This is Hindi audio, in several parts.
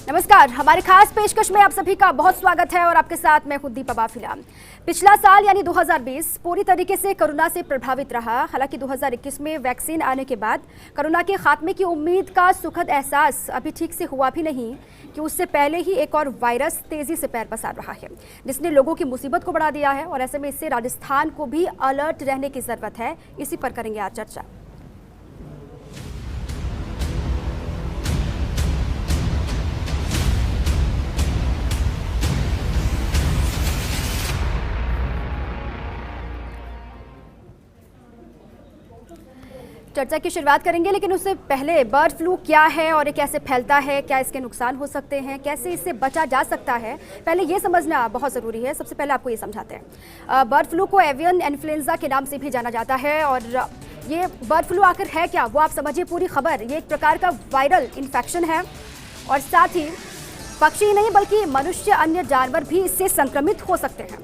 नमस्कार, हमारे खास पेशकश में आप सभी का बहुत स्वागत है और आपके साथ मैं खुद दीपा बाफिला। पिछला साल यानी 2020 पूरी तरीके से कोरोना से प्रभावित रहा। हालांकि 2021 में वैक्सीन आने के बाद कोरोना के खात्मे की उम्मीद का सुखद एहसास अभी ठीक से हुआ भी नहीं कि उससे पहले ही एक और वायरस तेजी से पैर पसार रहा है, जिसने लोगों की मुसीबत को बढ़ा दिया है। और ऐसे में इससे राजस्थान को भी अलर्ट रहने की जरूरत है। इसी पर करेंगे आज चर्चा। चर्चा की शुरुआत करेंगे, लेकिन उससे पहले बर्ड फ्लू क्या है और ये कैसे फैलता है, क्या इसके नुकसान हो सकते हैं, कैसे इससे बचा जा सकता है, पहले ये समझना बहुत ज़रूरी है। सबसे पहले आपको ये समझाते हैं। बर्ड फ्लू को एवियन इन्फ्लुएंजा के नाम से भी जाना जाता है। और ये बर्ड फ्लू आखिर है क्या, वो आप समझिए पूरी खबर। ये एक प्रकार का वायरल इन्फेक्शन है और साथ ही पक्षी नहीं बल्कि मनुष्य, अन्य जानवर भी इससे संक्रमित हो सकते हैं।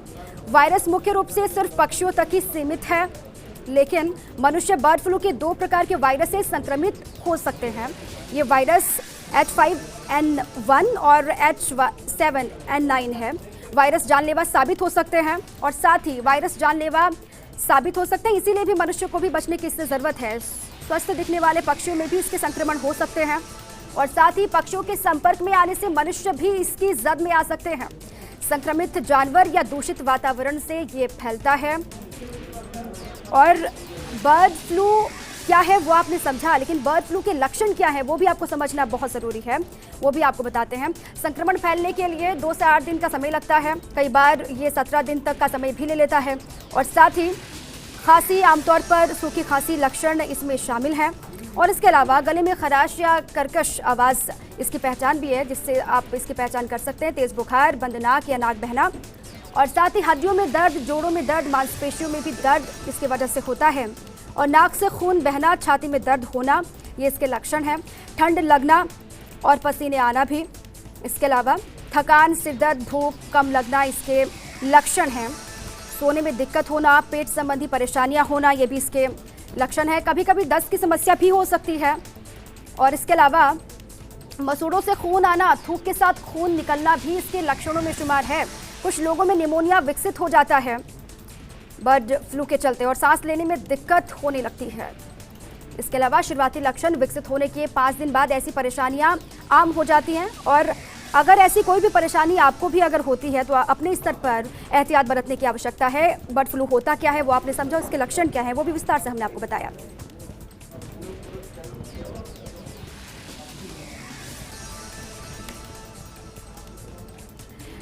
वायरस मुख्य रूप से सिर्फ पक्षियों तक ही सीमित है, लेकिन मनुष्य बर्ड फ्लू के दो प्रकार के वायरस से संक्रमित हो सकते हैं। ये वायरस H5N1 और H7N9 है। वायरस जानलेवा साबित हो सकते हैं और साथ ही वायरस जानलेवा साबित हो सकते हैं, इसीलिए भी मनुष्य को भी बचने की इससे ज़रूरत है। स्वस्थ दिखने वाले पक्षियों में भी इसके संक्रमण हो सकते हैं और साथ ही पक्षियों के संपर्क में आने से मनुष्य भी इसकी जद में आ सकते हैं। संक्रमित जानवर या दूषित वातावरण से ये फैलता है। और बर्ड फ्लू क्या है वो आपने समझा, लेकिन बर्ड फ्लू के लक्षण क्या है वो भी आपको समझना बहुत ज़रूरी है। वो भी आपको बताते हैं। संक्रमण फैलने के लिए 2 से 8 दिन का समय लगता है, कई बार ये 17 दिन तक का समय भी ले लेता है। और साथ ही खांसी, आमतौर पर सूखी खांसी लक्षण इसमें शामिल है। और इसके अलावा गले में खराश या कर्कश आवाज़ इसकी पहचान भी है, जिससे आप इसकी पहचान कर सकते हैं। तेज़ बुखार, बंद नाक या नाक बहना, और साथ ही हड्डियों में दर्द, जोड़ों में दर्द, मांसपेशियों में भी दर्द इसकी वजह से होता है। और नाक से खून बहना, छाती में दर्द होना, ये इसके लक्षण हैं। ठंड लगना और पसीने आना भी। इसके अलावा थकान, सिर दर्द, भूख कम लगना इसके लक्षण हैं। सोने में दिक्कत होना, पेट संबंधी परेशानियां होना, ये भी इसके लक्षण है। कभी कभी दस्त की समस्या भी हो सकती है। और इसके अलावा मसूड़ों से खून आना, थूक के साथ खून निकलना भी इसके लक्षणों में शुमार है। कुछ लोगों में निमोनिया विकसित हो जाता है बर्ड फ्लू के चलते और सांस लेने में दिक्कत होने लगती है। इसके अलावा शुरुआती लक्षण विकसित होने के 5 दिन बाद ऐसी परेशानियां आम हो जाती हैं। और अगर ऐसी कोई भी परेशानी आपको भी अगर होती है तो अपने स्तर पर एहतियात बरतने की आवश्यकता है। बर्ड फ्लू होता क्या है वो आपने समझा, उसके लक्षण क्या है वो भी विस्तार से हमने आपको बताया।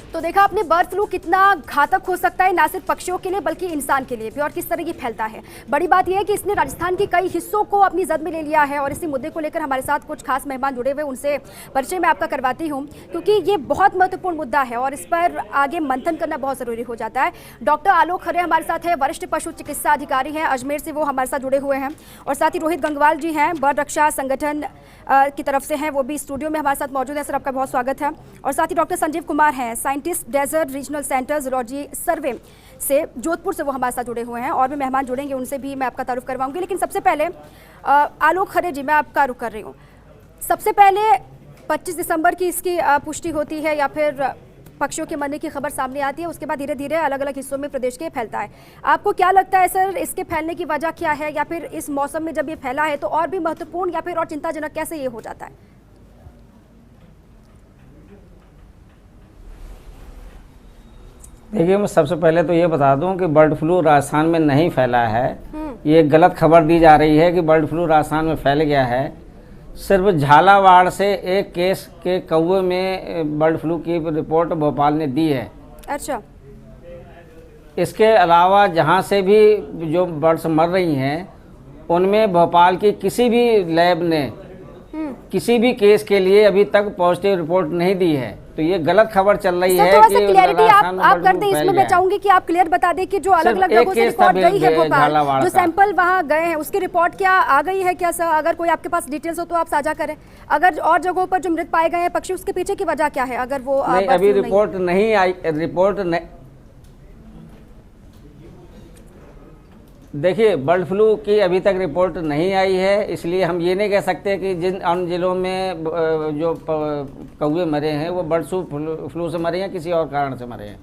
तो देखा आपने बर्ड फ्लू कितना घातक हो सकता है, ना सिर्फ पक्षियों के लिए बल्कि इंसान के लिए भी, और किस तरह ये फैलता है। बड़ी बात यह है कि इसने राजस्थान के कई हिस्सों को अपनी जद में ले लिया है। और इसी मुद्दे को लेकर हमारे साथ कुछ खास मेहमान जुड़े हुए, उनसे परिचय मैं आपका करवाती हूँ, क्योंकि ये बहुत महत्वपूर्ण मुद्दा है और इस पर आगे मंथन करना बहुत ज़रूरी हो जाता है। डॉक्टर आलोक खरे हमारे साथ है, वरिष्ठ पशु चिकित्सा अधिकारी हैं अजमेर से, वो हमारे साथ जुड़े हुए हैं। और साथ ही रोहित गंगवाल जी हैं, बर्ड रक्षा संगठन की तरफ से हैं, वो भी स्टूडियो में हमारे साथ मौजूद है। सर, आपका बहुत स्वागत है। और साथ ही डॉक्टर संजीव कुमार हैं, scientist, desert regional centre zoology survey से जोधपुर से, वो हमारे साथ जुड़े हुए हैं। और भी मेहमान जुड़ेंगे, उनसे भी मैं आपका तारुफ करवाऊंगी। लेकिन सबसे पहले आलोक खरे जी, मैं आपका रुख कर रही हूँ। सबसे पहले 25 दिसंबर की इसकी पुष्टि होती है या फिर पक्षियों के मरने की खबर सामने आती है, उसके बाद धीरे धीरे अलग अलग हिस्सों में प्रदेश के फैलता है। आपको क्या लगता है सर, इसके फैलने की वजह क्या है, या फिर इस मौसम में जब ये फैला है तो और भी महत्वपूर्ण या फिर और चिंताजनक कैसे ये हो जाता है? देखिए, मैं सबसे पहले तो ये बता दूं कि बर्ड फ्लू राजस्थान में नहीं फैला है। ये गलत खबर दी जा रही है कि बर्ड फ्लू राजस्थान में फैल गया है। सिर्फ झालावाड़ से एक केस के कौवे में बर्ड फ्लू की रिपोर्ट भोपाल ने दी है। अच्छा। इसके अलावा जहां से भी जो बर्ड्स मर रही हैं उनमें भोपाल की किसी भी लैब ने किसी भी केस के लिए अभी तक पॉजिटिव रिपोर्ट नहीं दी है। तो ये गलत खबर चल रही है कि क्लियरिटी आप कर दें इसमें। मैं चाहूंगी कि आप क्लियर बता दें कि जो अलग अलग जगहों से रिपोर्ट गई है भोपाल, जो सैंपल वहां गए हैं, उसकी रिपोर्ट क्या आ गई है क्या सर? अगर कोई आपके पास डिटेल्स हो तो आप साझा करें। अगर और जगहों पर जो मृत पाए गए हैं पक्षी, उसके पीछे की वजह क्या है? अगर वो अभी रिपोर्ट नहीं आई, देखिए, बर्ड फ्लू की अभी तक रिपोर्ट नहीं आई है, इसलिए हम ये नहीं कह सकते कि जिन अन्य जिलों में जो कौवे मरे हैं वो बर्ड फ्लू से मरे हैं, किसी और कारण से मरे हैं।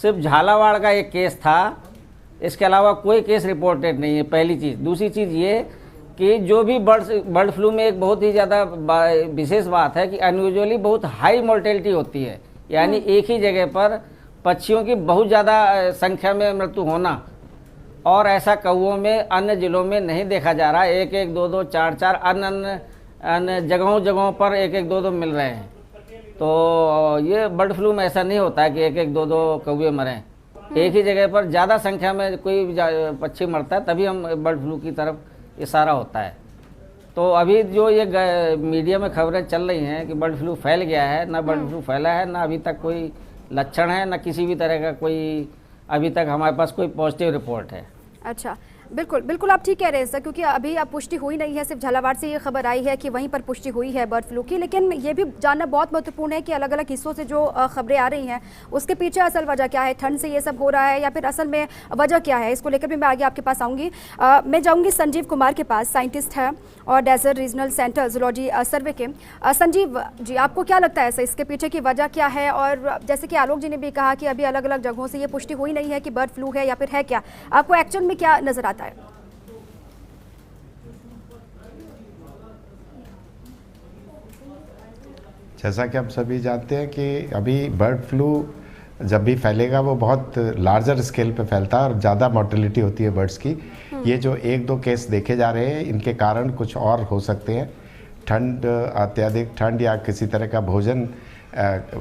सिर्फ झालावाड़ का एक केस था, इसके अलावा कोई केस रिपोर्टेड नहीं है, पहली चीज़। दूसरी चीज़ ये कि जो भी बर्ड फ्लू में एक बहुत ही ज़्यादा विशेष बात है कि अनयूजुअली बहुत हाई मोर्टेलिटी होती है, यानी एक ही जगह पर पक्षियों की बहुत ज़्यादा संख्या में मृत्यु होना, और ऐसा कौवों में अन्य जिलों में नहीं देखा जा रहा। एक एक दो दो चार चार अन्य जगहों पर एक एक दो मिल रहे हैं। तो ये बर्ड फ्लू में ऐसा नहीं होता है कि एक एक दो कौवे मरें। एक ही जगह पर ज़्यादा संख्या में कोई पक्षी मरता है तभी हम बर्ड फ्लू की तरफ इशारा होता है। तो अभी जो ये मीडिया में खबरें चल रही हैं कि बर्ड फ्लू फैल गया है, ना बर्ड फ्लू फैला है, ना अभी तक कोई लक्षण है, ना किसी भी तरह का कोई अभी तक हमारे पास कोई पॉजिटिव रिपोर्ट है। अच्छा, बिल्कुल बिल्कुल आप ठीक कह रहे हैं सर, क्योंकि अभी अब पुष्टि हुई नहीं है, सिर्फ झालावाड़ से ये खबर आई है कि वहीं पर पुष्टि हुई है बर्ड फ्लू की। लेकिन ये भी जानना बहुत महत्वपूर्ण है कि अलग अलग हिस्सों से जो खबरें आ रही हैं उसके पीछे असल वजह क्या है, ठंड से ये सब हो रहा है या फिर असल में वजह क्या है, इसको लेकर भी मैं आगे आपके पास आऊँगी। मैं जाऊँगी संजीव कुमार के पास, साइंटिस्ट हैं और डेजर्ट रीजनल सेंटर जूलॉजी सर्वे के। संजीव जी, आपको क्या लगता है सर, इसके पीछे की वजह क्या है? और जैसे कि आलोक जी ने भी कहा कि अभी अलग अलग जगहों से ये पुष्टि हुई नहीं है कि बर्ड फ्लू है या फिर है क्या, आपको एक्चुअल में क्या नजर आता है? जैसा कि आप सभी जानते हैं कि अभी बर्ड फ्लू जब भी फैलेगा वो बहुत लार्जर स्केल पे फैलता है और ज़्यादा मोर्टेलिटी होती है बर्ड्स की। ये जो एक दो केस देखे जा रहे हैं इनके कारण कुछ और हो सकते हैं, ठंड, अत्यधिक ठंड या किसी तरह का भोजन,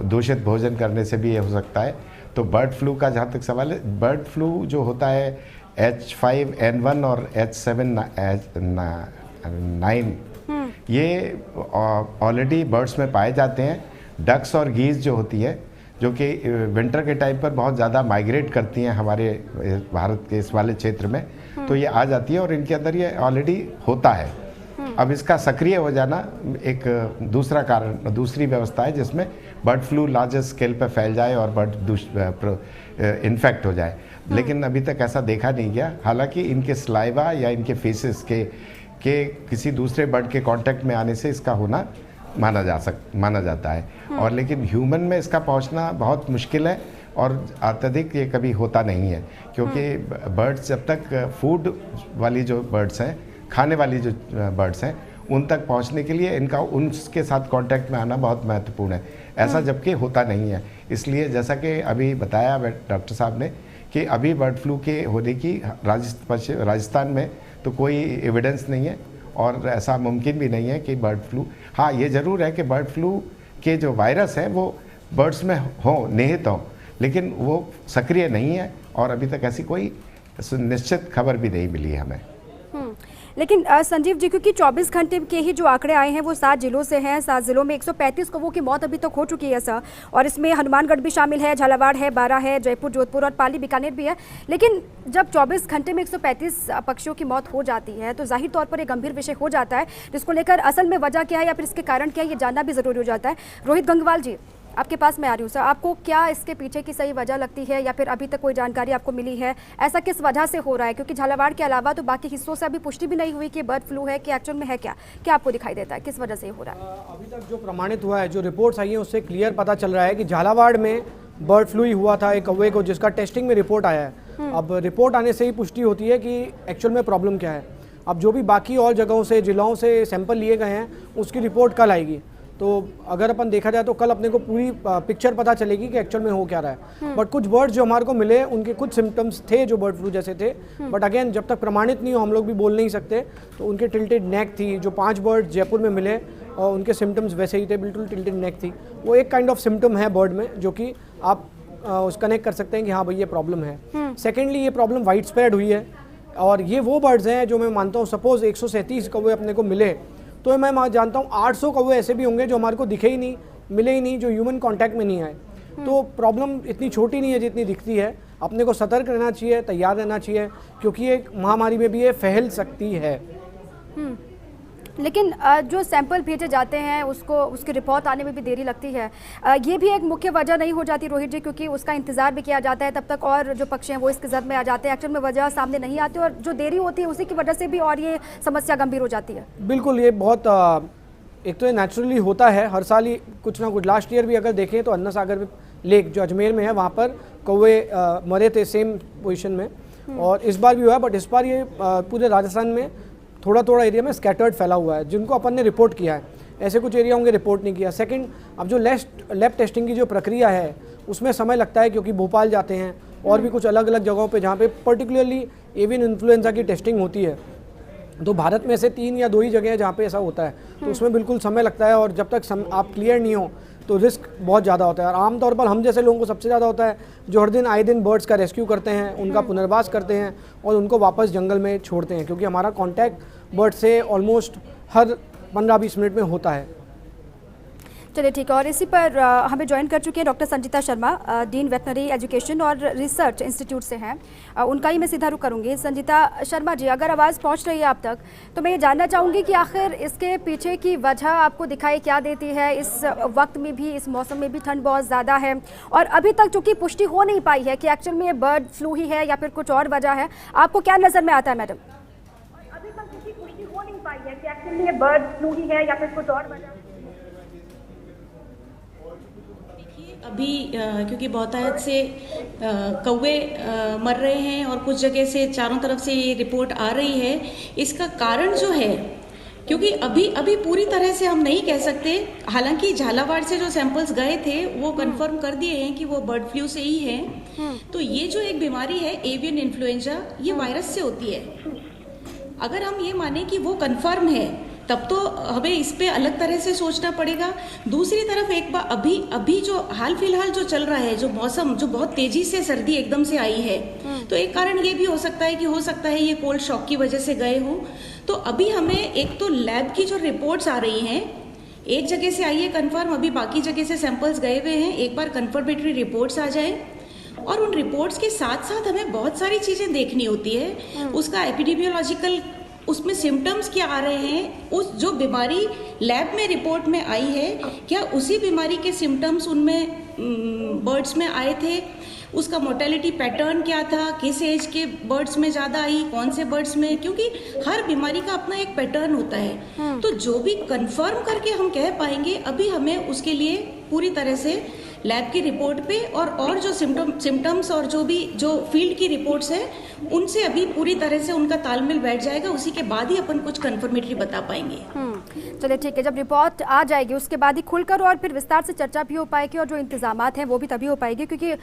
दूषित भोजन करने से भी ये हो सकता है। तो बर्ड फ्लू का जहाँ तक सवाल है, बर्ड फ्लू जो होता है H5N1 और H7N9 ये ऑलरेडी बर्ड्स में पाए जाते हैं। डक्स और गीज जो होती है, जो कि विंटर के टाइम पर बहुत ज़्यादा माइग्रेट करती हैं हमारे भारत के इस वाले क्षेत्र में, तो ये आ जाती है और इनके अंदर ये ऑलरेडी होता है। अब इसका सक्रिय हो जाना एक दूसरा कारण, दूसरी व्यवस्था है जिसमें बर्ड फ्लू लार्जर स्केल पर फैल जाए और बर्ड इन्फेक्ट हो जाए। लेकिन अभी तक ऐसा देखा नहीं गया, हालांकि इनके स्लाइवा या इनके फेसेस के किसी दूसरे बर्ड के कांटेक्ट में आने से इसका होना माना जाता है। और लेकिन ह्यूमन में इसका पहुंचना बहुत मुश्किल है और अत्यधिक ये कभी होता नहीं है, क्योंकि बर्ड्स जब तक फूड वाली जो बर्ड्स हैं, खाने वाली जो बर्ड्स हैं, उन तक पहुंचने के लिए इनका उनके साथ कांटेक्ट में आना बहुत महत्वपूर्ण है। ऐसा जबकि होता नहीं है। इसलिए जैसा कि अभी बताया डॉक्टर साहब ने कि अभी बर्ड फ्लू के होने की राजस्थान में तो कोई एविडेंस नहीं है और ऐसा मुमकिन भी नहीं है कि बर्ड फ्लू, हाँ ये ज़रूर है कि बर्ड फ्लू के जो वायरस हैं वो बर्ड्स में हो, निहित हो, लेकिन वो सक्रिय नहीं है और अभी तक ऐसी कोई निश्चित खबर भी नहीं मिली है हमें। लेकिन संजीव जी, क्योंकि 24 घंटे के ही जो आंकड़े आए हैं वो 7 जिलों से हैं, 7 जिलों में 135 कौवों की मौत अभी तक हो चुकी है सर, और इसमें हनुमानगढ़ भी शामिल है, झालावाड़ है, बारां है, जयपुर, जोधपुर और पाली बीकानेर भी है। लेकिन जब 24 घंटे में 135 पक्षियों की मौत हो जाती है तो जाहिर तौर पर एक गंभीर विषय हो जाता है, जिसको लेकर असल में वजह क्या है या फिर इसके कारण क्या है ये जानना भी ज़रूरी हो जाता है। रोहित गंगवाल जी, आपके पास मैं आ रही हूँ सर, आपको क्या इसके पीछे की सही वजह लगती है या फिर अभी तक कोई जानकारी आपको मिली है, ऐसा किस वजह से हो रहा है? क्योंकि झालावाड़ के अलावा तो बाकी हिस्सों से अभी पुष्टि भी नहीं हुई कि बर्ड फ्लू है कि एक्चुअल में है क्या आपको दिखाई देता है, किस वजह से हो रहा है? अभी तक जो प्रमाणित हुआ है, जो रिपोर्ट्स आई हैं उससे क्लियर पता चल रहा है कि झालावाड़ में बर्ड फ्लू ही हुआ था एक कौवे को, जिसका टेस्टिंग में रिपोर्ट आया है। अब रिपोर्ट आने से ही पुष्टि होती है कि एक्चुअल में प्रॉब्लम क्या है। अब जो भी बाकी और जगहों से, जिलों से सैंपल लिए गए हैं उसकी रिपोर्ट कल आएगी, तो अगर अपन देखा जाए तो कल अपने को पूरी पिक्चर पता चलेगी कि एक्चुअल में हो क्या रहा है। बट कुछ बर्ड्स जो हमारे को मिले उनके कुछ सिम्टम्स थे जो बर्ड फ्लू जैसे थे, बट अगेन जब तक प्रमाणित नहीं हो हम लोग भी बोल नहीं सकते। तो उनके टिल्टेड नेक थी, जो 5 बर्ड जयपुर में मिले और उनके सिम्टम्स वैसे ही थे, बिल्कुल टिल्टेड नेक थी। वो एक काइंड ऑफ सिम्टम है बर्ड में जो कि आप कनेक्ट कर सकते हैं कि हाँ भाई ये प्रॉब्लम है। सेकेंडली ये प्रॉब्लम वाइड स्प्रेड हुई है और ये वो बर्ड्स हैं जो मैं मानता हूँ, सपोज 137 कौवे अपने को मिले तो मैं जानता हूँ 800 कौवे ऐसे भी होंगे जो हमारे को दिखे ही नहीं, मिले ही नहीं, जो ह्यूमन कांटेक्ट में नहीं आए। तो प्रॉब्लम इतनी छोटी नहीं है जितनी दिखती है। अपने को सतर्क रहना चाहिए, तैयार रहना चाहिए, क्योंकि एक महामारी में भी ये फैल सकती है। लेकिन जो सैंपल भेजे जाते हैं उसको उसकी रिपोर्ट आने में भी देरी लगती है। ये भी एक मुख्य वजह नहीं हो जाती रोहित जी, क्योंकि उसका इंतजार भी किया जाता है तब तक और जो पक्षी हैं वो इसकी जद में आ जाते हैं, एक्चुअल में वजह सामने नहीं आती और जो देरी होती है उसी की वजह से भी और ये समस्या गंभीर हो जाती है। बिल्कुल, ये बहुत एक तो ये नेचुरली होता है, हर साल ही कुछ ना कुछ। लास्ट ईयर भी अगर देखें तो अन्ना सागर लेक जो अजमेर में है वहाँ पर कौवे मरे थे सेम पोजीशन में, और इस बार भी हुआ है। बट इस बार ये पूरे राजस्थान में थोड़ा थोड़ा एरिया में स्कैटर्ड फैला हुआ है, जिनको अपन ने रिपोर्ट किया है। ऐसे कुछ एरिया होंगे रिपोर्ट नहीं किया। सेकंड, अब जो लैब टेस्टिंग की जो प्रक्रिया है उसमें समय लगता है, क्योंकि भोपाल जाते हैं और भी कुछ अलग अलग जगहों पे जहाँ पे पर्टिकुलरली एवियन इन्फ्लुएंजा की टेस्टिंग होती है। तो भारत में से 3 या 2 ही जगह है जहाँ पे ऐसा होता है, तो उसमें बिल्कुल समय लगता है, और जब तक आप क्लियर नहीं हो तो रिस्क बहुत ज़्यादा होता है। और आमतौर पर हम जैसे लोगों को सबसे ज़्यादा होता है जो हर दिन आए दिन बर्ड्स का रेस्क्यू करते हैं, उनका पुनर्वास करते हैं और उनको वापस जंगल में छोड़ते हैं, क्योंकि हमारा कॉन्टैक्ट बर्ड से ऑलमोस्ट हर 15-20 मिनट में होता है। चलिए ठीक है, और इसी पर हमें ज्वाइन कर चुके हैं doctor Sanjita Sharma, dean veterinary education और रिसर्च इंस्टीट्यूट से हैं। उनका ही मैं सीधा रुख करूंगी। संजीता शर्मा जी, अगर आवाज़ पहुंच रही है आप तक तो मैं ये जानना चाहूँगी कि आखिर इसके पीछे की वजह आपको दिखाई क्या देती है? इस वक्त में भी, इस मौसम में भी ठंड बहुत ज़्यादा है और अभी तक चूँकि पुष्टि हो नहीं पाई है कि एक्चुअल में ये बर्ड फ्लू ही है या फिर कुछ और वजह है, आपको क्या नज़र में आता है मैडम? अभी तक किसी पुष्टि हो नहीं पाई है कि एक्चुअली ये बर्ड फ्लू ही है या फिर कुछ और वजह। अभी क्योंकि बहुतायत से कौवे मर रहे हैं और कुछ जगह से चारों तरफ से ये रिपोर्ट आ रही है, इसका कारण जो है, क्योंकि अभी पूरी तरह से हम नहीं कह सकते। हालांकि झालावाड़ से जो सैंपल्स गए थे वो कंफर्म कर दिए हैं कि वो बर्ड फ्लू से ही है। तो ये जो एक बीमारी है एवियन इन्फ्लुएंजा, ये वायरस से होती है। अगर हम ये माने कि वो कंफर्म है तब तो हमें इस पे अलग तरह से सोचना पड़ेगा। दूसरी तरफ एक बार अभी जो हाल फिलहाल जो चल रहा है, जो मौसम जो बहुत तेजी से सर्दी एकदम से आई है, तो एक कारण ये भी हो सकता है कि हो सकता है ये कोल्ड शॉक की वजह से गए हों। तो अभी हमें एक तो लैब की जो रिपोर्ट्स आ रही हैं, एक जगह से आई है कंफर्म, अभी बाकी जगह से सैंपल्स गए हुए हैं, एक बार कंफर्मेटरी रिपोर्ट्स आ जाए और उन रिपोर्ट्स के साथ साथ हमें बहुत सारी चीज़ें देखनी होती है। उसका एपिडेमियोलॉजिकल, उसमें सिम्टम्स क्या आ रहे हैं, उस जो बीमारी लैब में रिपोर्ट में आई है क्या उसी बीमारी के सिम्टम्स उनमें बर्ड्स में आए थे, उसका मोर्टेलिटी पैटर्न क्या था, किस एज के बर्ड्स में ज़्यादा आई, कौन से बर्ड्स में, क्योंकि हर बीमारी का अपना एक पैटर्न होता है। तो जो भी कंफर्म करके हम कह पाएंगे, अभी हमें उसके लिए पूरी तरह से लैब की रिपोर्ट पे और जो सिम्टम्स और जो फील्ड की रिपोर्ट्स है उनसे अभी पूरी तरह से उनका तालमेल बैठ जाएगा, उसी के बाद ही अपन कुछ कंफर्मेटरी बता पाएंगे। चलिए ठीक है, जब रिपोर्ट आ जाएगी उसके बाद ही खुलकर और फिर विस्तार से चर्चा भी हो पाएगी और जो इंतजामात हैं वो भी तभी हो पाएगी, क्योंकि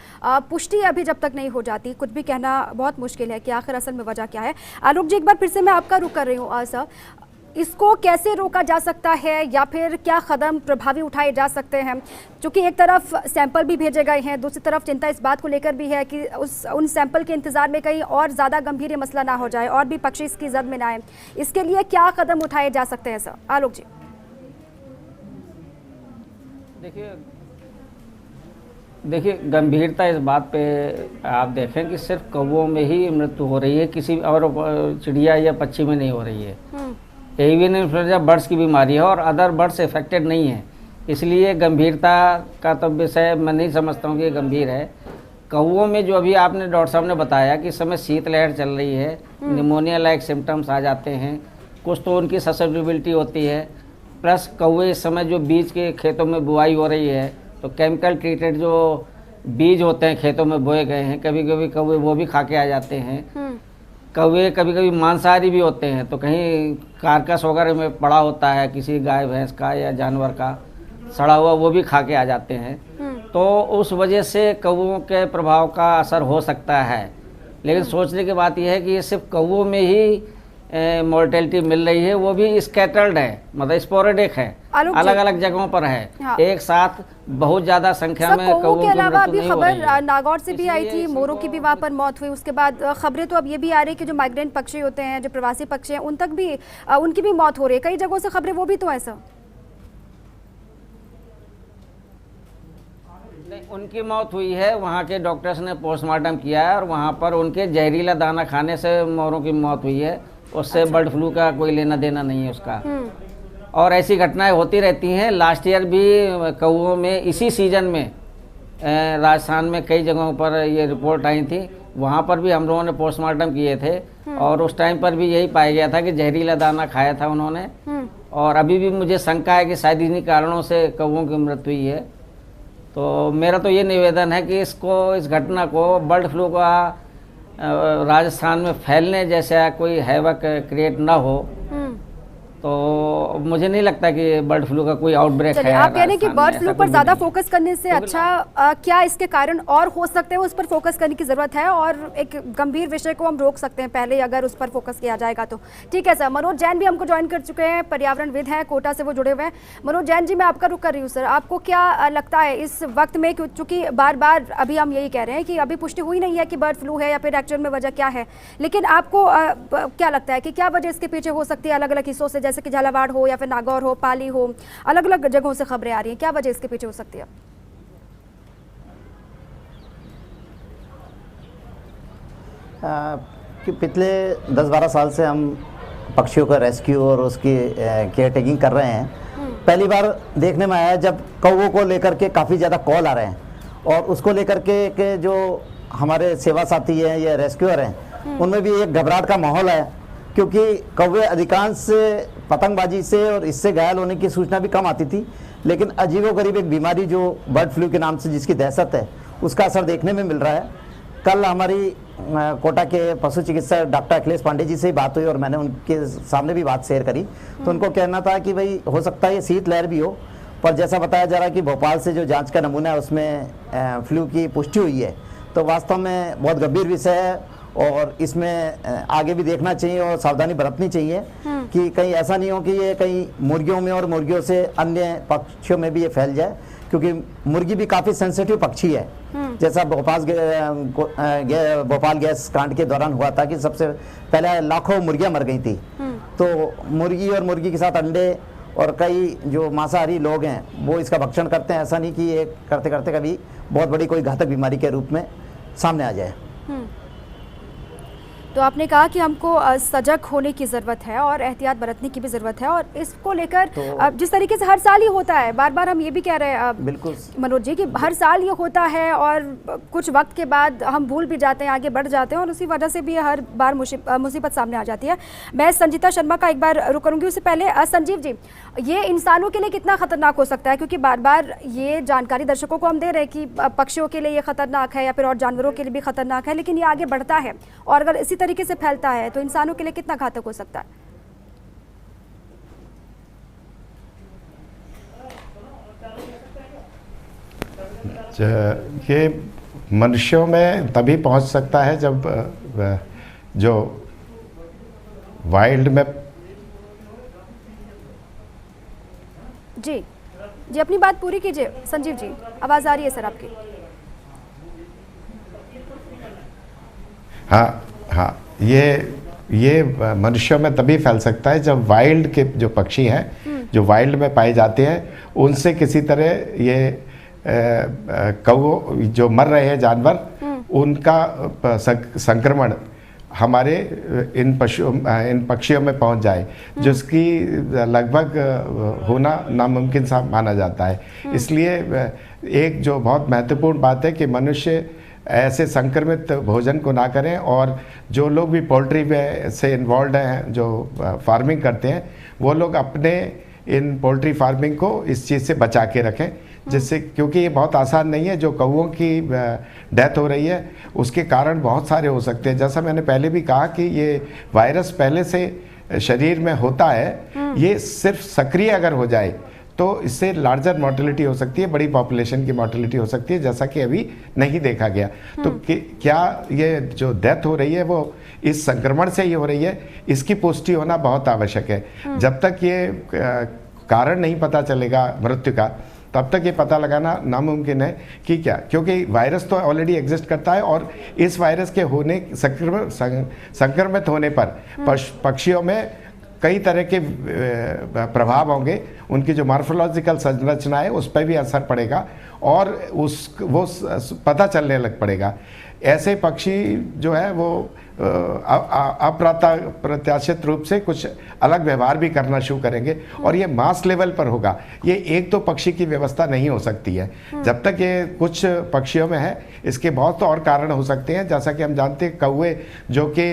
पुष्टि अभी जब तक नहीं हो जाती कुछ भी कहना बहुत मुश्किल है कि आखिर असल में वजह क्या है। आलोक जी, एक बार फिर से मैं आपका रुख कर रही हूँ सर, इसको कैसे रोका जा सकता है या फिर क्या कदम प्रभावी उठाए जा सकते हैं? क्योंकि एक तरफ सैंपल भी भेजे गए हैं, दूसरी तरफ चिंता इस बात को लेकर भी है कि उन सैंपल के इंतजार में कहीं और ज़्यादा गंभीर ये मसला ना हो जाए और भी पक्षी इसकी जद में ना आए। इसके लिए क्या कदम उठाए जा सकते हैं सर? आलोक जी। देखिए गंभीरता इस बात पे आप देखें कि सिर्फ कौवों में ही मृत्यु हो रही है, किसी और चिड़िया या पक्षी में नहीं हो रही है। एवियन इन्फ्लुएंजा बर्ड्स की बीमारी है और अदर बर्ड्स इफेक्टेड नहीं है, इसलिए गंभीरता का तो विषय मैं नहीं समझता हूँ कि ये गंभीर है। कौवों में जो अभी आपने डॉक्टर साहब ने बताया कि इस समय शीतलहर चल रही है, निमोनिया लाइक सिम्टम्स आ जाते हैं, कुछ तो उनकी ससेप्टिबिलिटी होती है, प्लस कौवे इस समय जो बीज के खेतों में बुआई हो रही है तो केमिकल ट्रीटेड जो बीज होते हैं खेतों में बोए गए हैं, कभी कभी कौवे वो भी खा के आ जाते हैं। कौवे कभी कभी मांसाहारी भी होते हैं, तो कहीं कारकस वगैरह में पड़ा होता है किसी गाय भैंस का या जानवर का सड़ा हुआ, वो भी खा के आ जाते हैं। तो उस वजह से कौवों के प्रभाव का असर हो सकता है, लेकिन सोचने की बात यह है कि ये सिर्फ कौवों में ही मोर्टेलिटी मिल रही है, वो भी स्कैटर्ड है, मतलब स्पोरेडिक है, अलग अलग जगहों पर है। हाँ। एक साथ बहुत ज्यादा संख्या में कौवों के अलावा अभी खबर नागौर से भी आई थी, मोरों की भी वहाँ पर मौत हुई। उसके बाद खबरें तो अब ये भी आ रही है कि जो माइग्रेंट पक्षी होते हैं, जो प्रवासी पक्षी हैं, उन तक भी उनकी भी मौत हो रही है। कई जगहों से खबरें वो भी तो ऐसा उनकी मौत हुई है, वहाँ के डॉक्टर्स ने पोस्टमार्टम किया है और वहाँ पर उनके जहरीला दाना खाने से मोरों की मौत हुई है। उससे बर्ड फ्लू का कोई लेना देना नहीं है उसका। और ऐसी घटनाएं होती रहती हैं। लास्ट ईयर भी कौओं में इसी सीजन में राजस्थान में कई जगहों पर ये रिपोर्ट आई थी, वहाँ पर भी हम लोगों ने पोस्टमार्टम किए थे और उस टाइम पर भी यही पाया गया था कि जहरीला दाना खाया था उन्होंने। और अभी भी मुझे शंका है कि शायद इन्हीं कारणों से कौओं की मृत्यु हुई है। तो मेरा तो ये निवेदन है कि इस घटना को बर्ड फ्लू का राजस्थान में फैलने जैसा कोई हैवक क्रिएट ना हो। तो मुझे नहीं लगता कि बर्ड फ्लू का कोई आउटब्रेक है। आप कह रहे हैं कि राजस्थान में, बर्ड ऐसा फ्लू कुछ पर भी ज्यादा नहीं। फोकस करने से अच्छा क्या इसके कारण और हो सकते हैं, उस पर फोकस करने की जरूरत है और एक गंभीर विषय को हम रोक सकते हैं पहले अगर उस पर फोकस किया जाएगा तो। ठीक है सर। मनोज जैन भी हमको ज्वाइन कर चुके हैं, पर्यावरणविद हैं, कोटा से वो जुड़े हुए हैं। मनोज जैन जी, मैं आपका रुख कर रही हूँ सर, आपको क्या लगता है इस वक्त में, चूंकि बार बार अभी हम यही कह रहे हैं कि अभी पुष्टि हुई नहीं है कि बर्ड फ्लू है या फिर एक्चुअल में वजह क्या है, लेकिन आपको क्या लगता है कि क्या वजह इसके पीछे हो सकती है? अलग अलग हिस्सों से, जैसे कि झालावाड़ हो या फिर नागौर हो, पाली हो, अलग अलग जगहों से खबरें आ रही हैं, क्या वजह इसके पीछे हो सकती है? कि पिछले 10-12 साल से हम पक्षियों का रेस्क्यू और उसकी केयर टेकिंग कर रहे हैं। पहली बार देखने में आया जब कौवों को लेकर के काफ़ी ज़्यादा कॉल आ रहे हैं और उसको लेकर के जो हमारे सेवा साथी हैं या रेस्क्यूअर हैं उनमें भी एक घबराहट का माहौल है, क्योंकि कौवे अधिकांश पतंगबाजी से और इससे घायल होने की सूचना भी कम आती थी, लेकिन अजीबोगरीब एक बीमारी जो बर्ड फ्लू के नाम से जिसकी दहशत है उसका असर देखने में मिल रहा है। कल हमारी कोटा के पशु चिकित्सक डॉक्टर अखिलेश पांडे जी से ही बात हुई और मैंने उनके सामने भी बात शेयर करी, तो उनको कहना था कि भाई हो सकता है ये शीत लहर भी हो, पर जैसा बताया जा रहा है कि भोपाल से जो जांच का नमूना है उसमें फ्लू की पुष्टि हुई है, तो वास्तव में बहुत गंभीर विषय है और इसमें आगे भी देखना चाहिए और सावधानी बरतनी चाहिए कि कहीं ऐसा नहीं हो कि ये कहीं मुर्गियों में और मुर्गियों से अन्य पक्षियों में भी ये फैल जाए, क्योंकि मुर्गी भी काफ़ी सेंसिटिव पक्षी है। जैसा भोपाल गैस कांड के दौरान हुआ था कि सबसे पहले लाखों मुर्गियां मर गई थी, तो मुर्गी और मुर्गी के साथ अंडे और कई जो मांसाहारी लोग हैं वो इसका भक्षण करते हैं। ऐसा नहीं कि ये करते करते कभी बहुत बड़ी कोई घातक बीमारी के रूप में सामने आ जाए। तो आपने कहा कि हमको सजग होने की ज़रूरत है और एहतियात बरतने की भी ज़रूरत है, और इसको लेकर जिस तरीके से हर साल ये होता है, बार बार हम ये भी कह रहे हैं बिल्कुल मनोज जी कि हर साल ये होता है और कुछ वक्त के बाद हम भूल भी जाते हैं, आगे बढ़ जाते हैं और उसी वजह से भी हर बार मुसीबत सामने आ जाती है। मैं संजीता शर्मा का एक बार रुक करूँगी, उससे पहले संजीव जी, ये इंसानों के लिए कितना खतरनाक हो सकता है? क्योंकि बार बार ये जानकारी दर्शकों को हम दे रहे हैं कि पक्षियों के लिए ये खतरनाक है या फिर और जानवरों के लिए भी खतरनाक है, लेकिन ये आगे बढ़ता है और अगर इसी तरीके से फैलता है तो इंसानों के लिए कितना घातक हो सकता है? ये मनुष्यों में तभी पहुंच सकता है जब जो वाइल्ड में जी अपनी बात पूरी कीजिए संजीव जी, आवाज़ आ रही है सर आपकी। हाँ, ये मनुष्यों में तभी फैल सकता है जब वाइल्ड के जो पक्षी हैं जो वाइल्ड में पाए जाते हैं उनसे किसी तरह ये कौओं जो मर रहे हैं जानवर उनका संक्रमण हमारे इन पक्षियों में पहुंच जाए, जिसकी लगभग होना नामुमकिन सा माना जाता है। इसलिए एक जो बहुत महत्वपूर्ण बात है कि मनुष्य ऐसे संक्रमित भोजन को ना करें, और जो लोग भी पोल्ट्री में से इन्वॉल्व हैं, जो फार्मिंग करते हैं, वो लोग अपने इन पोल्ट्री फार्मिंग को इस चीज़ से बचा के रखें, जिससे क्योंकि ये बहुत आसान नहीं है। जो कौओं की डेथ हो रही है उसके कारण बहुत सारे हो सकते हैं। जैसा मैंने पहले भी कहा कि ये वायरस पहले से शरीर में होता है, ये सिर्फ सक्रिय अगर हो जाए तो इससे लार्जर मोर्टेलिटी हो सकती है, बड़ी पॉपुलेशन की मोर्टेलिटी हो सकती है, जैसा कि अभी नहीं देखा गया। तो क्या ये जो डेथ हो रही है वो इस संक्रमण से ही हो रही है, इसकी पुष्टि होना बहुत आवश्यक है। जब तक ये कारण नहीं पता चलेगा मृत्यु का, तब तक ये पता लगाना नामुमकिन है कि क्या, क्योंकि वायरस तो ऑलरेडी एग्जिस्ट करता है और इस वायरस के होने संक्रमित होने पर पक्षियों में कई तरह के प्रभाव होंगे, उनकी जो मॉर्फोलॉजिकल संरचना है उस पर भी असर पड़ेगा और वो पता चलने लग पड़ेगा। ऐसे पक्षी जो है वो अप्रत्याशित रूप से कुछ अलग व्यवहार भी करना शुरू करेंगे और ये मास लेवल पर होगा। ये एक दो पक्षी की व्यवस्था नहीं हो सकती है। जब तक ये कुछ पक्षियों में है, इसके बहुत और कारण हो सकते हैं। जैसा कि हम जानते हैं कौवे जो कि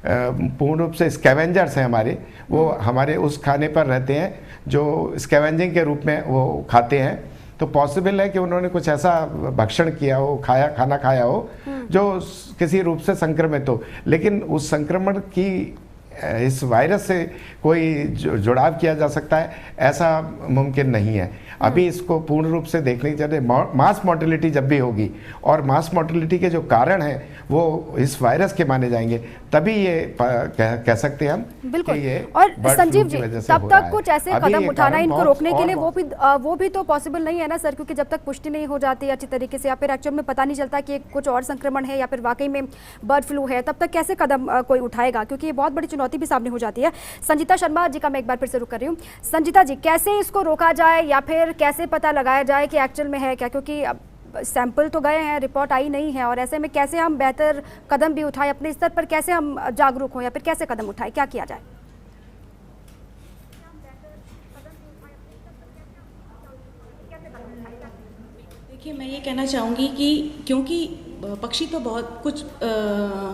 पूर्ण रूप से स्कैवेंजर्स हैं हमारे, वो हमारे उस खाने पर रहते हैं जो स्कैवेंजिंग के रूप में वो खाते हैं। तो पॉसिबल है कि उन्होंने कुछ ऐसा भक्षण किया हो, खाना खाया हो जो किसी रूप से संक्रमित हो, लेकिन उस संक्रमण की इस वायरस से कोई जुड़ाव किया जा सकता है ऐसा मुमकिन नहीं है। अभी इसको पूर्ण रूप से देखने चाहिए। मास मोर्टेलिटी जब भी होगी और मास मोर्टेलिटी के जो कारण हैं वो इस वायरस के माने जाएंगे, तभी ये कह सकते हैं हम बिल्कुल। कि ये और बर्ड संजीव फ्लू जी, की वजह से तब हो रहा तक है। कुछ ऐसे अभी कदम ये उठाना कारण इनको बहुत रोकने के और लिए वो भी तो पॉसिबल नहीं है ना सर, क्योंकि जब तक पुष्टि नहीं हो जाती अच्छी तरीके से या फिर एक्चुअल में पता नहीं चलता कि कुछ और संक्रमण है या फिर वाकई में बर्ड फ्लू है, तब तक कैसे कदम कोई उठाएगा, क्योंकि ये बहुत बड़ी चुनौती भी सामने हो जाती है। संजीता शर्मा जी का मैं एक बार फिर से रुक कर रही हूँ। संजीता जी, कैसे इसको रोका जाए या फिर कैसे पता लगाया जाए कि एक्चुअल में है क्या, क्योंकि सैंपल तो गए हैं, रिपोर्ट आई नहीं है, और ऐसे में कैसे हम बेहतर कदम भी उठाएं अपने स्तर पर, कैसे हम जागरूक हों या फिर कैसे कदम उठाएं, क्या किया जाए? देखिए, मैं ये कहना चाहूँगी कि क्योंकि पक्षी तो बहुत कुछ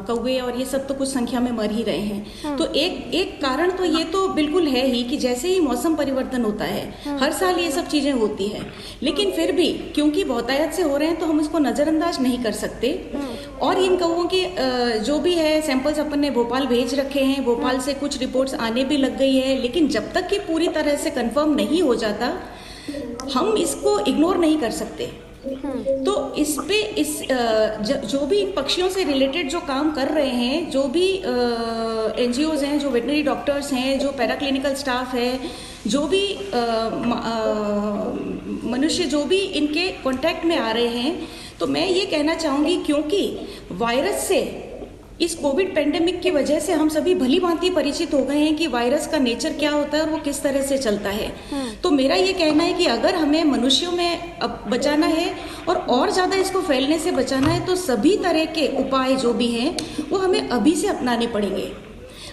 कौवे और ये सब तो कुछ संख्या में मर ही रहे हैं, तो एक कारण तो ये तो बिल्कुल है ही कि जैसे ही मौसम परिवर्तन होता है हर साल ये सब चीज़ें होती है, लेकिन फिर भी क्योंकि बहुतायत से हो रहे हैं तो हम इसको नज़रअंदाज नहीं कर सकते। और इन कौवों के जो भी है सैंपल्स अपन ने भोपाल भेज रखे हैं, भोपाल से कुछ रिपोर्ट्स आने भी लग गई है, लेकिन जब तक कि पूरी तरह से कंफर्म नहीं हो जाता हम इसको इग्नोर नहीं कर सकते। तो इस पे जो भी इन पक्षियों से रिलेटेड जो काम कर रहे हैं, जो भी NGOs हैं, जो वेटनरी डॉक्टर्स हैं, जो पैराक्लिनिकल स्टाफ है, जो भी मनुष्य जो भी इनके कांटेक्ट में आ रहे हैं, तो मैं ये कहना चाहूँगी क्योंकि वायरस से इस कोविड पेंडेमिक की वजह से हम सभी भली भांति परिचित हो गए हैं कि वायरस का नेचर क्या होता है और वो किस तरह से चलता है। तो मेरा ये कहना है कि अगर हमें मनुष्यों में अब बचाना है और ज़्यादा इसको फैलने से बचाना है तो सभी तरह के उपाय जो भी हैं वो हमें अभी से अपनाने पड़ेंगे।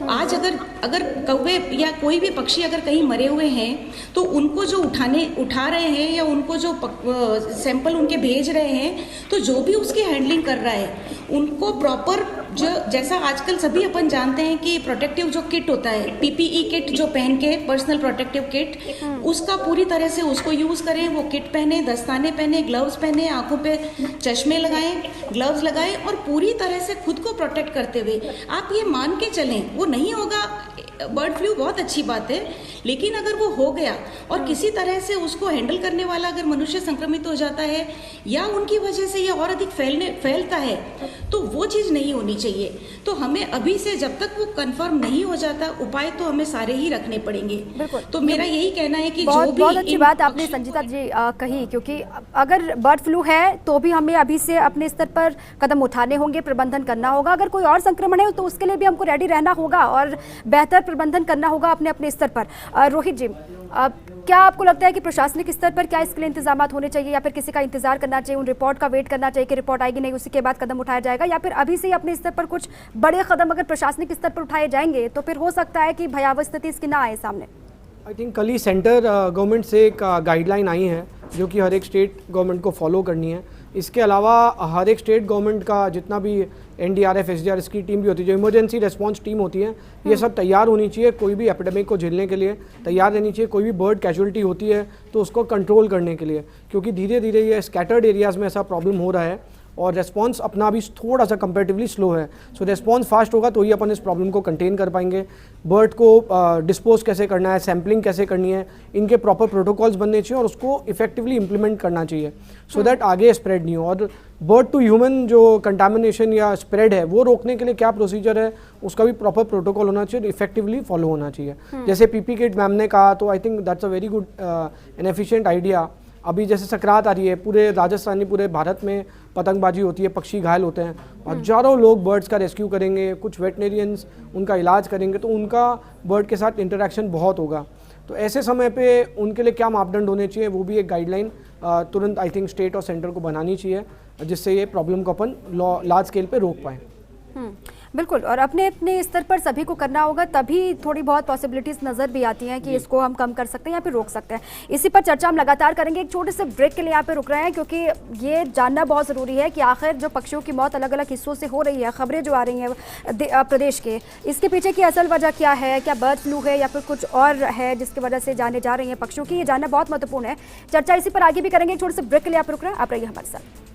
आज अगर कौवे या कोई भी पक्षी अगर कहीं मरे हुए हैं तो उनको जो उठा रहे हैं या उनको जो सैंपल उनके भेज रहे हैं, तो जो भी उसकी हैंडलिंग कर रहा है उनको प्रॉपर जो जैसा आजकल सभी अपन जानते हैं कि प्रोटेक्टिव जो किट होता है, PPE किट जो पहन के, पर्सनल प्रोटेक्टिव किट, उसका पूरी तरह से उसको यूज़ करें। वो किट पहने, दस्ताने पहने, ग्लव्स पहने, आंखों पे चश्मे लगाएं, ग्लव्स लगाएं और पूरी तरह से खुद को प्रोटेक्ट करते हुए आप ये मान के चलें वो नहीं होगा बर्ड फ्लू, बहुत अच्छी बात है, लेकिन अगर वो हो गया और किसी तरह से उसको हैंडल करने वाला अगर मनुष्य संक्रमित हो जाता है या उनकी वजह से ये और अधिक फैलता है तो वो चीज़ नहीं होनी चाहिए। तो हमें अभी से जब तक वो कंफर्म नहीं हो जाता उपाय तो हमें सारे ही रखने पड़ेंगे। तो मेरा यही कहना है कि बहुत जो भी बहुत अच्छी बात आपने संजीता जी कही, क्योंकि अगर बर्ड फ्लू है तो भी हमें अभी से अपने स्तर पर कदम उठाने होंगे, प्रबंधन करना होगा। अगर कोई और संक्रमण है तो उसके लिए भी हमको रेडी रहना होगा और बेहतर प्रबंधन करना होगा अपने स्तर पर। रोहित जी, क्या आपको लगता है कि प्रशासनिक स्तर पर क्या इसके लिए इंतजाम होने चाहिए या फिर किसी का इंतजार करना चाहिए, उन रिपोर्ट का वेट करना चाहिए कि रिपोर्ट आएगी नहीं उसी के बाद कदम उठाया जाएगा, या फिर अभी से ही अपने स्तर पर कुछ बड़े कदम अगर प्रशासनिक स्तर पर उठाए जाएंगे तो फिर हो सकता है कि भयावह स्थिति इसकी ना आए सामने? आई थिंक कल ही सेंटर गवर्नमेंट से एक गाइडलाइन आई है जो कि हर एक स्टेट गवर्नमेंट को फॉलो करनी है। इसके अलावा हर एक स्टेट गवर्नमेंट का जितना भी NDRF, SDRF की टीम भी होती है, जो इमरजेंसी रिस्पांस टीम होती है, ये सब तैयार होनी चाहिए कोई भी एपिडेमिक को झेलने के लिए, तैयार रहनी चाहिए। कोई भी बर्ड कैजुअलिटी होती है तो उसको कंट्रोल करने के लिए, क्योंकि धीरे धीरे ये स्कैटर्ड एरियाज़ में ऐसा प्रॉब्लम हो रहा है और रेस्पॉन्स अपना भी थोड़ा सा कंपैरेटिवली स्लो है। सो रेस्पॉन्स फास्ट होगा तो ही अपन इस प्रॉब्लम को कंटेन कर पाएंगे। बर्ड को डिस्पोज कैसे करना है, सैम्पलिंग कैसे करनी है, इनके प्रॉपर प्रोटोकॉल्स बनने चाहिए और उसको इफेक्टिवली इंप्लीमेंट करना चाहिए सो दैट आगे स्प्रेड नहीं हो। और बर्ड टू ह्यूमन जो कंटामिनेशन या स्प्रेड है वो रोकने के लिए क्या प्रोसीजर है उसका भी प्रॉपर प्रोटोकॉल होना चाहिए, इफेक्टिवली फॉलो होना चाहिए। जैसे PP किट मैम ने कहा, तो I think that's a very good and efficient idea. अभी जैसे सकरात आ रही है, पूरे राजस्थानी, पूरे भारत में पतंगबाजी होती है, पक्षी घायल होते हैं, हजारों लोग बर्ड्स का रेस्क्यू करेंगे, कुछ वेटनेरियंस उनका इलाज करेंगे, तो उनका बर्ड के साथ इंटरेक्शन बहुत होगा। तो ऐसे समय पे उनके लिए क्या मापदंड होने चाहिए वो भी एक गाइडलाइन तुरंत आई थिंक स्टेट और सेंटर को बनानी चाहिए जिससे ये प्रॉब्लम को अपन लार्ज स्केल पे रोक पाएँ। बिल्कुल, और अपने अपने स्तर पर सभी को करना होगा, तभी थोड़ी बहुत पॉसिबिलिटीज़ नज़र भी आती हैं कि इसको हम कम कर सकते हैं या फिर रोक सकते हैं। इसी पर चर्चा हम लगातार करेंगे। एक छोटे से ब्रेक के लिए यहाँ पे रुक रहे हैं, क्योंकि ये जानना बहुत ज़रूरी है कि आखिर जो पक्षियों की मौत अलग अलग हिस्सों से हो रही है, खबरें जो आ रही हैं प्रदेश के, इसके पीछे की असल वजह क्या है? क्या बर्ड फ्लू है या फिर कुछ और है जिसकी वजह से जाने जा रही हैं पक्षियों की? ये जानना बहुत महत्वपूर्ण है। चर्चा इसी पर आगे भी करेंगे। एक छोटे से ब्रेक के लिए आप रुक रहे हैं, आप रहिए हमारे साथ।